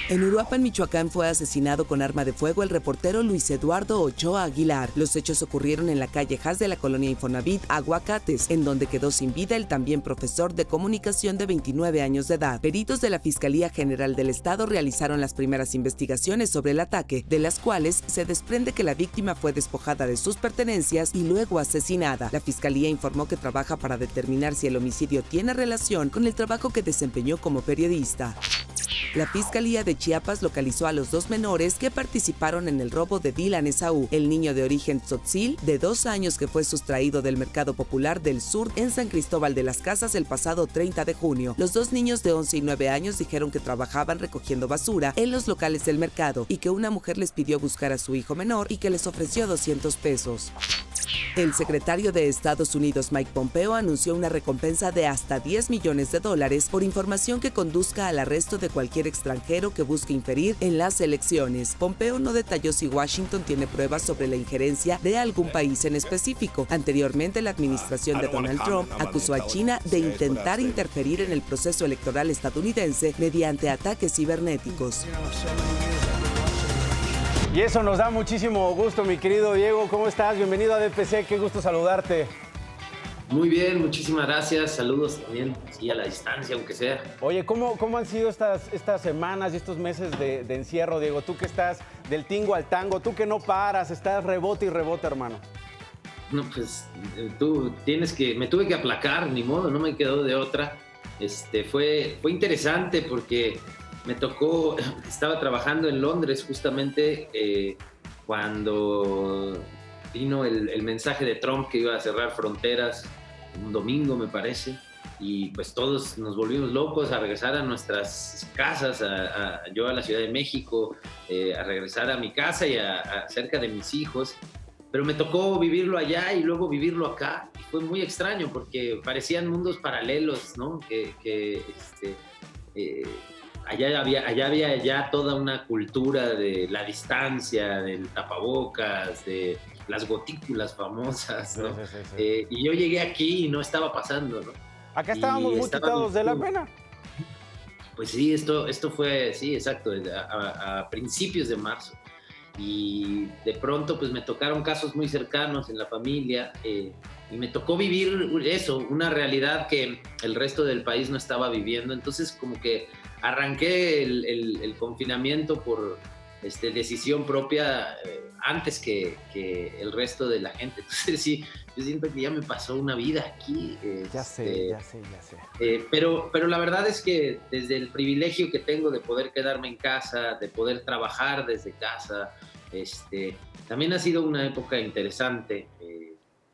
En Uruapan, Michoacán, fue asesinado con arma de fuego el reportero Luis Eduardo Ochoa Aguilar. Los hechos ocurrieron en la calle Haz de la colonia Infonavit, Aguacates, en donde quedó sin vida el también profesor de comunicación de 29 años de edad. Peritos de la Fiscalía General del Estado realizaron las primeras investigaciones sobre el ataque, de las cuales se desprende que la víctima fue despojada de sus pertenencias y luego asesinada. La Fiscalía informó que trabaja para determinar si el homicidio tiene relación con el trabajo que desempeñó como periodista. La Fiscalía de Chiapas localizó a los 2 menores que participaron en el robo de Dylan Esaú, el niño de origen tzotzil de 2 años que fue sustraído del Mercado Popular del Sur en San Cristóbal de las Casas el pasado 30 de junio. Los 2 niños de 11 y 9 años dijeron que trabajaban recogiendo basura en los locales del mercado y que una mujer les pidió buscar a su hijo menor y que les ofreció 200 pesos. El secretario de Estados Unidos, Mike Pompeo, anunció una recompensa de hasta $10 millones por información que conduzca al arresto de cualquier extranjero que busque inferir en las elecciones. Pompeo no detalló si Washington tiene pruebas sobre la injerencia de algún país en específico. Anteriormente, la administración de Donald Trump acusó a China de intentar interferir en el proceso electoral estadounidense mediante ataques cibernéticos. Y eso nos da muchísimo gusto, mi querido Diego. ¿Cómo estás? Bienvenido a DPC, qué gusto saludarte. Muy bien, muchísimas gracias. Saludos también, sí, a la distancia, aunque sea. Oye, ¿cómo han sido estas semanas y estos meses de encierro, Diego? Tú que estás del tingo al tango, tú que no paras, estás rebote y rebote, hermano. No, pues tú me tuve que aplacar, ni modo, no me quedó de otra. Fue interesante porque me tocó, estaba trabajando en Londres justamente cuando vino el mensaje de Trump que iba a cerrar fronteras un domingo, me parece, y pues todos nos volvimos locos a regresar a nuestras casas, yo a la Ciudad de México, a regresar a mi casa y cerca de mis hijos, pero me tocó vivirlo allá y luego vivirlo acá, y fue muy extraño porque parecían mundos paralelos, ¿no? Allá había ya toda una cultura de la distancia, del tapabocas, de las gotículas famosas, ¿no? Sí. Y yo llegué aquí y no estaba pasando, ¿no? Acá estábamos muy quitados de la pena. Pues sí, esto fue, sí, exacto, a principios de marzo. Y de pronto pues me tocaron casos muy cercanos en la familia y me tocó vivir eso, una realidad que el resto del país no estaba viviendo. Entonces como que arranqué el confinamiento por decisión propia antes que el resto de la gente. Entonces sí, yo siento que ya me pasó una vida aquí. Ya sé. Pero la verdad es que desde el privilegio que tengo de poder quedarme en casa, de poder trabajar desde casa, también ha sido una época interesante,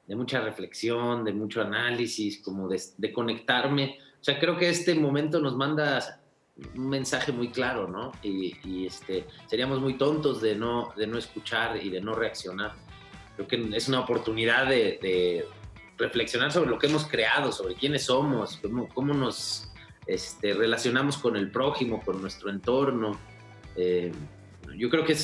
de mucha reflexión, de mucho análisis, como de conectarme. O sea, creo que este momento nos manda un mensaje muy claro, ¿no? Y seríamos muy tontos de no escuchar y de no reaccionar. Creo que es una oportunidad de reflexionar sobre lo que hemos creado, sobre quiénes somos, cómo nos relacionamos con el prójimo, con nuestro entorno. Yo creo que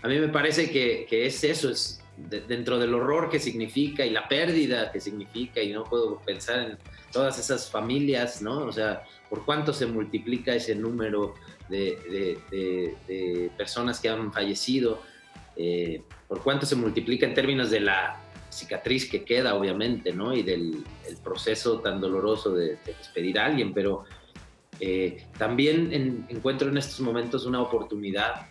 a mí me parece que es eso, es dentro del horror que significa y la pérdida que significa, y no puedo pensar en todas esas familias, ¿no? O sea, por cuánto se multiplica ese número de personas que han fallecido, por cuánto se multiplica en términos de la cicatriz que queda, obviamente, ¿no? Y del el proceso tan doloroso de despedir a alguien, pero también encuentro en estos momentos una oportunidad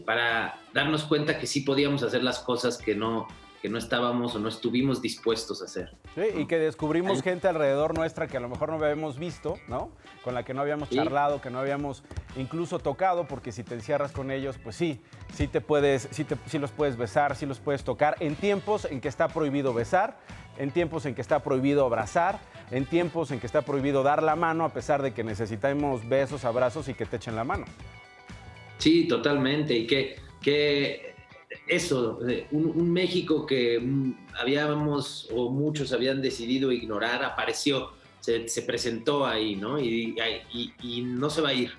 para darnos cuenta que sí podíamos hacer las cosas que no estábamos o no estuvimos dispuestos a hacer. Sí, y que descubrimos gente alrededor nuestra que a lo mejor no habíamos visto, ¿no? Con la que no habíamos charlado, que no habíamos incluso tocado, porque si te encierras con ellos, pues sí los puedes besar, sí los puedes tocar, en tiempos en que está prohibido besar, en tiempos en que está prohibido abrazar, en tiempos en que está prohibido dar la mano, a pesar de que necesitamos besos, abrazos y que te echen la mano. Sí, totalmente, y que eso, un México que habíamos o muchos habían decidido ignorar, apareció, se presentó ahí, ¿no? Y no se va a ir.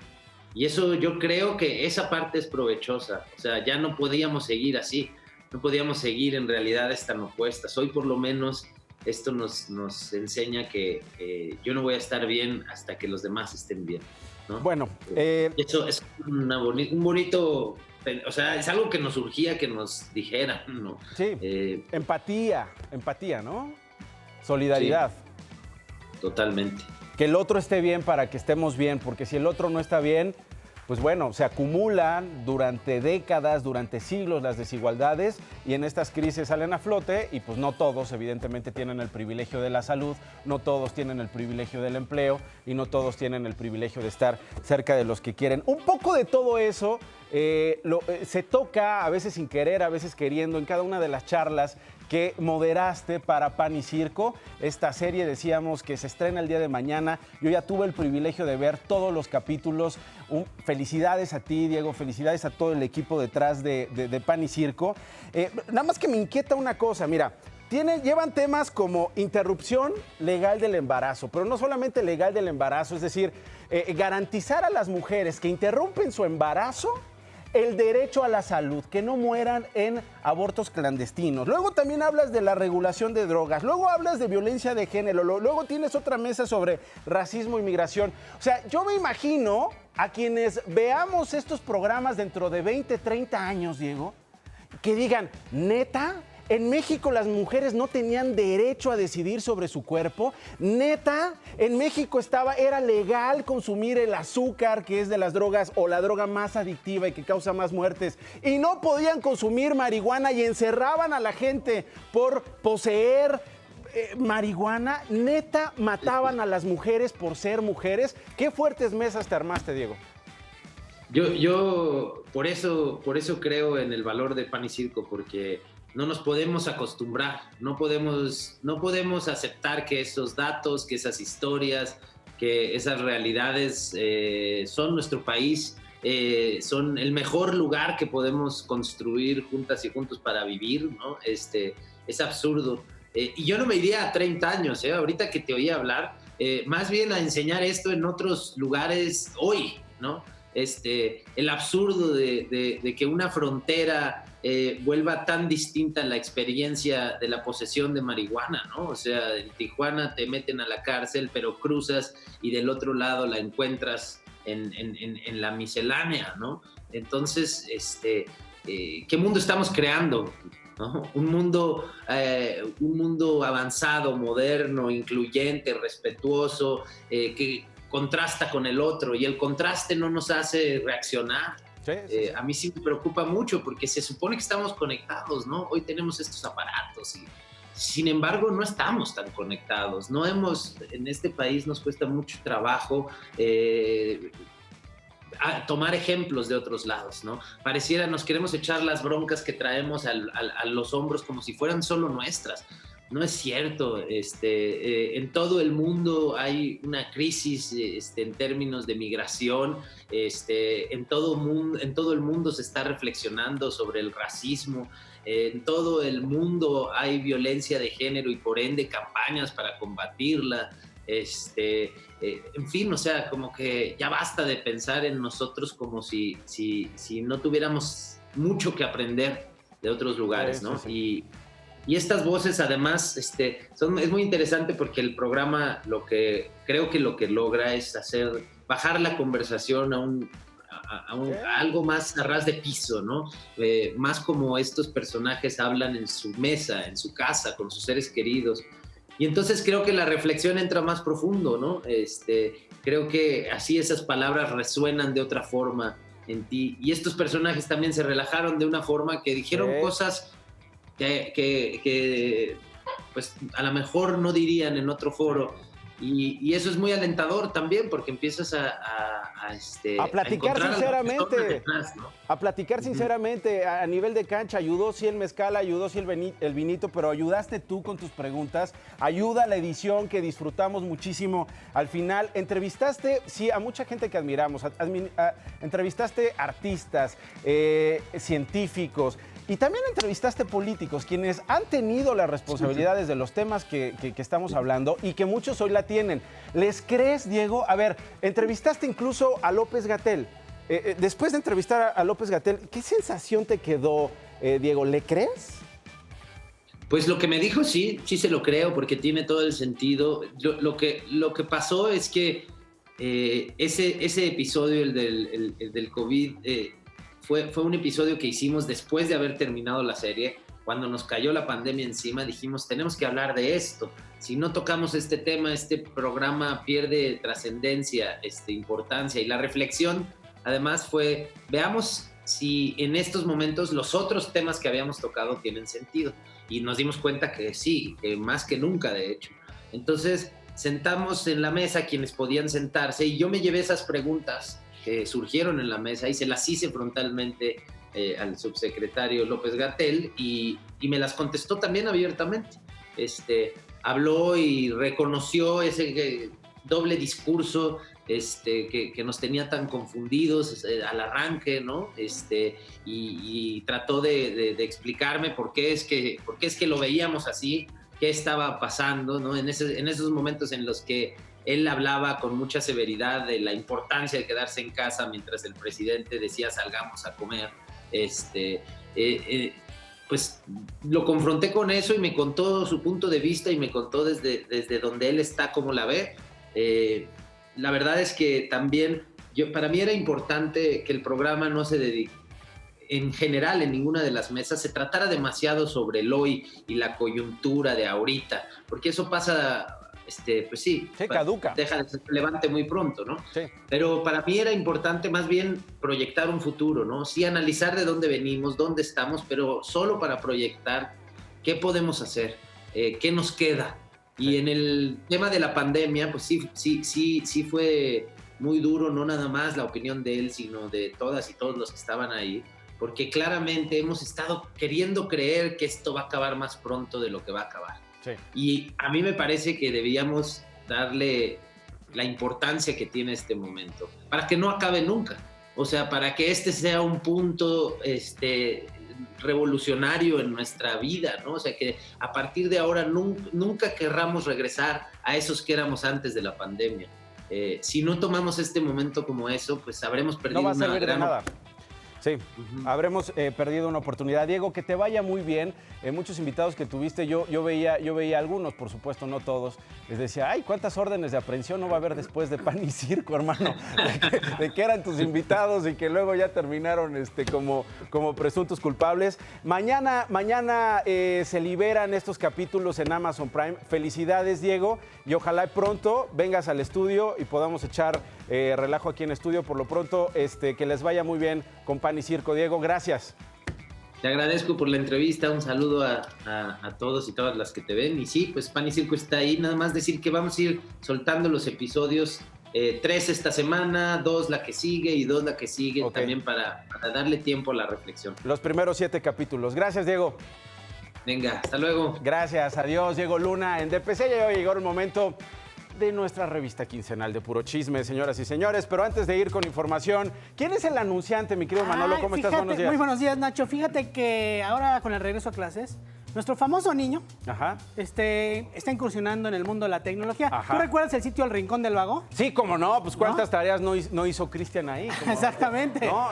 Y eso, yo creo que esa parte es provechosa. O sea, ya no podíamos seguir así, no podíamos seguir en realidades tan opuestas. Hoy por lo menos esto nos enseña que yo no voy a estar bien hasta que los demás estén bien, ¿no? Bueno, eso es un bonito, o sea, es algo que nos urgía que nos dijeran, ¿no? Sí, empatía, ¿no? Solidaridad. Sí, totalmente. Que el otro esté bien para que estemos bien, porque si el otro no está bien, pues bueno, se acumulan durante décadas, durante siglos las desigualdades, y en estas crisis salen a flote, y pues no todos evidentemente tienen el privilegio de la salud, no todos tienen el privilegio del empleo, y no todos tienen el privilegio de estar cerca de los que quieren. Un poco de todo eso se toca, a veces sin querer, a veces queriendo, en cada una de las charlas que moderaste para Pan y Circo. Esta serie, decíamos, que se estrena el día de mañana. Yo ya tuve el privilegio de ver todos los capítulos. Felicidades a ti, Diego, felicidades a todo el equipo detrás de Pan y Circo. Nada más que me inquieta una cosa, mira, llevan temas como interrupción legal del embarazo, pero no solamente legal del embarazo, es decir, garantizar a las mujeres que interrumpen su embarazo el derecho a la salud, que no mueran en abortos clandestinos. Luego también hablas de la regulación de drogas, luego hablas de violencia de género, luego tienes otra mesa sobre racismo y migración. O sea, yo me imagino a quienes veamos estos programas dentro de 20, 30 años, Diego, que digan, ¿neta? En México las mujeres no tenían derecho a decidir sobre su cuerpo. Neta, en México era legal consumir el azúcar, que es de las drogas o la droga más adictiva y que causa más muertes. Y no podían consumir marihuana y encerraban a la gente por poseer marihuana. Neta, mataban a las mujeres por ser mujeres. Qué fuertes mesas te armaste, Diego. Yo por eso creo en el valor de pan y circo, porque no nos podemos acostumbrar, no podemos aceptar que esos datos, que esas historias, que esas realidades son nuestro país, son el mejor lugar que podemos construir juntas y juntos para vivir, ¿no? Es absurdo. Y yo no me iría a 30 años, ahorita que te oí hablar, más bien a enseñar esto en otros lugares hoy, ¿no? El absurdo de que una frontera vuelva tan distinta la experiencia de la posesión de marihuana, ¿no? O sea, en Tijuana te meten a la cárcel, pero cruzas y del otro lado la encuentras en la miscelánea, ¿no? Entonces, ¿qué mundo estamos creando? ¿No? Un mundo avanzado, moderno, incluyente, respetuoso, que contrasta con el otro, y el contraste no nos hace reaccionar. Sí. A mí sí me preocupa mucho porque se supone que estamos conectados, ¿no? Hoy tenemos estos aparatos y sin embargo no estamos tan conectados. En este país nos cuesta mucho trabajo tomar ejemplos de otros lados, ¿no? Pareciera nos queremos echar las broncas que traemos a los hombros como si fueran solo nuestras. No es cierto. En todo el mundo hay una crisis en términos de migración. En todo el mundo se está reflexionando sobre el racismo. En todo el mundo hay violencia de género y por ende campañas para combatirla. En fin, o sea, como que ya basta de pensar en nosotros como si no tuviéramos mucho que aprender de otros lugares, ¿no? Sí. Y estas voces, además, es muy interesante porque el programa creo que lo que logra es bajar la conversación a algo más a ras de piso, ¿no? Más como estos personajes hablan en su mesa, en su casa, con sus seres queridos. Y entonces creo que la reflexión entra más profundo, ¿no? Creo que así esas palabras resuenan de otra forma en ti. Y estos personajes también se relajaron de una forma que dijeron cosas que pues a lo mejor no dirían en otro foro, y eso es muy alentador también porque empiezas a platicar sinceramente, detrás, ¿no? A platicar sinceramente a nivel de cancha. Ayudó sí el mezcal, ayudó sí el vinito, pero ayudaste tú con tus preguntas, ayuda la edición que disfrutamos muchísimo. Al final entrevistaste sí a mucha gente que admiramos, entrevistaste artistas, científicos. Y también entrevistaste políticos, quienes han tenido las responsabilidades de los temas que estamos hablando y que muchos hoy la tienen. ¿Les crees, Diego? A ver, entrevistaste incluso a López-Gatell. Después de entrevistar a López-Gatell, ¿qué sensación te quedó, Diego? ¿Le crees? Pues lo que me dijo sí se lo creo porque tiene todo el sentido. Lo que pasó es que ese episodio, el del COVID, fue un episodio que hicimos después de haber terminado la serie. Cuando nos cayó la pandemia encima, dijimos, tenemos que hablar de esto. Si no tocamos este tema, este programa pierde trascendencia, importancia. Y la reflexión, además, fue, veamos si en estos momentos los otros temas que habíamos tocado tienen sentido. Y nos dimos cuenta que sí, que más que nunca, de hecho. Entonces, sentamos en la mesa quienes podían sentarse y yo me llevé esas preguntas que surgieron en la mesa y se las hice frontalmente al subsecretario López-Gatell y me las contestó también abiertamente. Habló y reconoció doble discurso que nos tenía tan confundidos al arranque, ¿no? Y trató de explicarme por qué es que lo veíamos así, qué estaba pasando, ¿no? En esos momentos en los que él hablaba con mucha severidad de la importancia de quedarse en casa mientras el presidente decía salgamos a comer, pues lo confronté con eso y me contó su punto de vista y me contó desde donde él está, cómo la ve. La verdad es que también para mí era importante que el programa no se dedique, en general, en ninguna de las mesas, se tratara demasiado sobre el hoy y la coyuntura de ahorita, porque eso pasa, pues sí, caduca. Deja de ser relevante muy pronto, ¿no? Sí. Pero para mí era importante más bien proyectar un futuro, ¿no? Sí, analizar de dónde venimos, dónde estamos, pero solo para proyectar qué podemos hacer, qué nos queda. Y en el tema de la pandemia, pues sí fue muy duro, no nada más la opinión de él, sino de todas y todos los que estaban ahí, porque claramente hemos estado queriendo creer que esto va a acabar más pronto de lo que va a acabar. Sí. Y a mí me parece que debíamos darle la importancia que tiene este momento, para que no acabe nunca. O sea, para que este sea un punto revolucionario en nuestra vida, ¿no? O sea, que a partir de ahora nunca querramos regresar a esos que éramos antes de la pandemia. Si no tomamos este momento como eso, pues habremos perdido no va a servir una gran... de nada. Sí, habremos perdido una oportunidad. Diego, que te vaya muy bien. Muchos invitados que tuviste, yo veía algunos, por supuesto, no todos. Les decía, ay, ¿cuántas órdenes de aprehensión no va a haber después de Pan y Circo, hermano? De que eran tus invitados y que luego ya terminaron como presuntos culpables. Mañana se liberan estos capítulos en Amazon Prime. Felicidades, Diego, y ojalá pronto vengas al estudio y podamos echar relajo aquí en estudio. Por lo pronto, que les vaya muy bien con Pan y Circo. Diego, gracias. Te agradezco por la entrevista, un saludo a todos y todas las que te ven. Y sí, pues Pan y Circo está ahí. Nada más decir que vamos a ir soltando los episodios, 3 esta semana, 2 la que sigue y 2 la que sigue, también para darle tiempo a la reflexión. Los primeros 7 capítulos. Gracias, Diego. Venga, hasta luego. Gracias, adiós, Diego Luna. En DPC ya llegó el momento de nuestra revista quincenal de puro chisme, señoras y señores. Pero antes de ir con información, ¿quién es el anunciante, mi querido Manolo? ¿Cómo estás? Buenos días. Muy buenos días, Nacho. Fíjate que ahora con el regreso a clases, nuestro famoso niño está incursionando en el mundo de la tecnología. Ajá. ¿Tú recuerdas el sitio El Rincón del Vago? Sí, cómo no, pues cuántas tareas no hizo Cristian ahí. Exactamente. ¿No?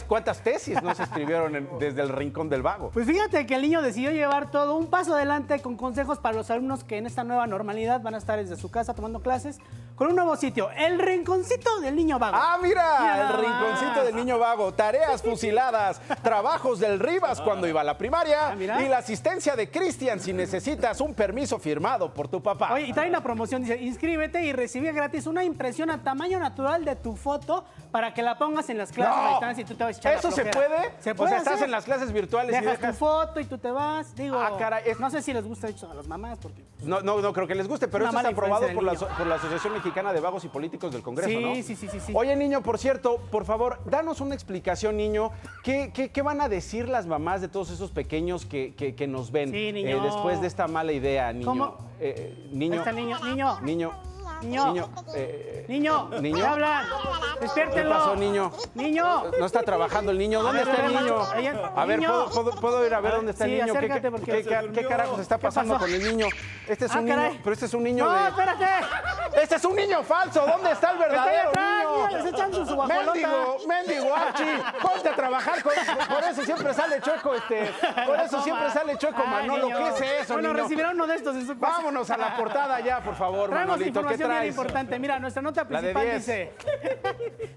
¿Cuántas tesis no se escribieron desde El Rincón del Vago? Pues fíjate que el niño decidió llevar todo un paso adelante con consejos para los alumnos que en esta nueva normalidad van a estar desde su casa tomando clases con un nuevo sitio, El Rinconcito del Niño Vago. ¡Ah, mira! El Rinconcito del Niño Vago. Tareas fusiladas, trabajos del Rivas cuando iba a la primaria y la asistencia de Cristian si necesitas un permiso firmado por tu papá. Oye, y trae una promoción, dice, inscríbete y recibe gratis una impresión a tamaño natural de tu foto para que la pongas en las clases a distancia y tú te vas a echar ¿Eso la se flojera. puede? Se puede. O sea, estás en las clases virtuales y dejas tu foto y tú te vas. Digo, caray, no sé si les gusta eso a las mamás porque... No creo que les guste, pero esto está aprobado por la Asociación Mexicana de Vagos y Políticos del Congreso, ¿no? Sí. Oye, niño, por cierto, por favor, danos una explicación, niño. ¿Qué van a decir las mamás de todos esos pequeños que nos ven después de esta mala idea, niño? ¿Cómo? Niño. Está niño. Niño. ¿Qué hablan? Despiértenlo. ¿Qué pasó, niño? Niño. No está trabajando el niño. ¿Dónde está el niño? A ver, ¿puedo ir a ver dónde está el niño? ¿Qué carajos está pasando con el niño? Este es un niño, pero este es un niño ¡No, espérate! ¡Este es un niño falso! ¿Dónde está el verdadero niño? Les echan su guajolota. Mendigo, Archie, ponte a trabajar. Por eso siempre sale chueco Manolo. Niño. ¿Qué es eso, bueno, niño? recibieron uno de estos en su casa. Vámonos a la portada ya, por favor, Traemos Manolito. ¿Qué información bien traes? importante. Mira, nuestra nota principal dice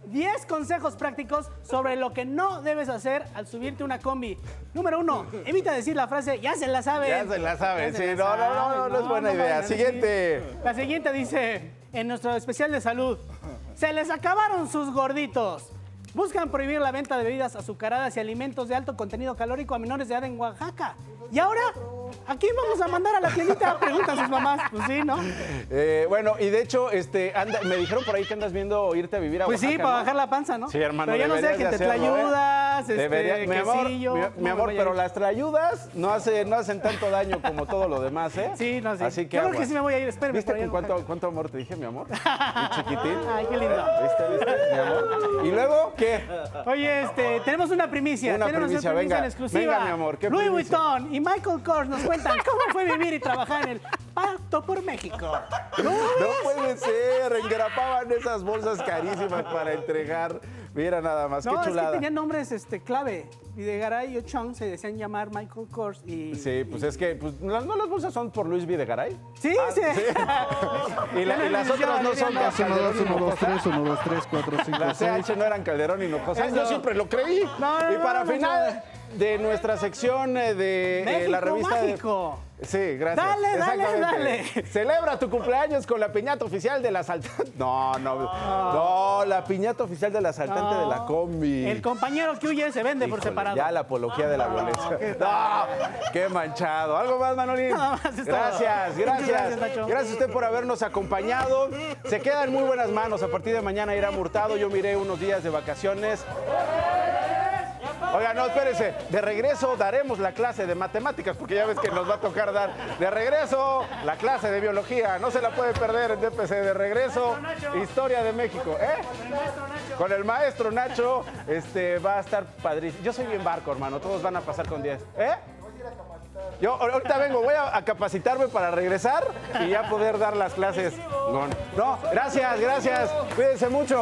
10 consejos prácticos sobre lo que no debes hacer al subirte una combi. Número 1, evita decir la frase, ya se la saben. Ya se la saben, sí. No es buena idea. Siguiente. La siguiente dice, en nuestro especial de salud, se les acabaron sus gorditos. Buscan prohibir la venta de bebidas azucaradas y alimentos de alto contenido calórico a menores de edad en Oaxaca. Y ahora, ¿a quién vamos a mandar a la tiendita? Preguntan sus mamás. Pues sí, ¿no? Bueno, y de hecho, me dijeron por ahí que andas viendo irte a vivir a Oaxaca. Pues sí, para bajar la panza, ¿no? Sí, hermano. Pero ya no sé, que te ayudas, papas, mi amor, quesillo. mi amor, pero las trayudas no hacen tanto daño como todo lo demás, ¿eh? Sí, no, sí. Así que yo creo aguas. que sí me voy a ir, espérame. ¿Viste por con allá. cuánto amor te dije, mi amor? ¿Y chiquitín? Ay, qué lindo. ¿Viste, mi amor? ¿Y luego qué? Oye, tenemos una primicia. Tenemos una primicia en exclusiva. Venga, mi amor, ¿qué Louis primicia? Vuitton y Michael Kors nos cuentan cómo fue vivir y trabajar en el Pacto por México. No puede ser, engrapaban esas bolsas carísimas para entregar. Mira nada más, No, qué es que chulada. tenían nombres clave. Videgaray y Ochon se decían llamar Michael Kors y... Sí, pues es que, ¿no las bolsas son por Luis Videgaray? Sí, sí. Y las otras no son de Calderón y 1, 2, Hinojosa. 3, 1, 2, 3, 4, 5, Las 6. CH no eran Calderón y Hinojosa. Eso. Yo siempre lo creí. No, Y para no, final de nuestra sección de México la revista Mágico. Sí, gracias. Dale, dale, Exactamente. dale. Celebra tu cumpleaños con la piñata oficial del asaltante. No, la piñata oficial del asaltante de la combi. El compañero que huye se vende por Híjole, separado. ya la apología de la violencia. No, qué manchado. ¿Algo más, Manolín? Nada más, es todo. Gracias, Muchas gracias. gracias, Nacho. Gracias a usted por habernos acompañado. Se queda en muy buenas manos. A partir de mañana irá Hurtado. Yo miré unos días de vacaciones. Oiga, no, espérese. De regreso daremos la clase de matemáticas, porque ya ves que nos va a tocar dar. De regreso, la clase de biología. No se la puede perder en DPC. De regreso, Historia de México. Con el maestro Nacho. Va a estar padrísimo. Yo soy bien barco, hermano. Todos van a pasar con 10. Yo ahorita vengo, voy a capacitarme para regresar y ya poder dar las clases. No, gracias. Cuídense mucho.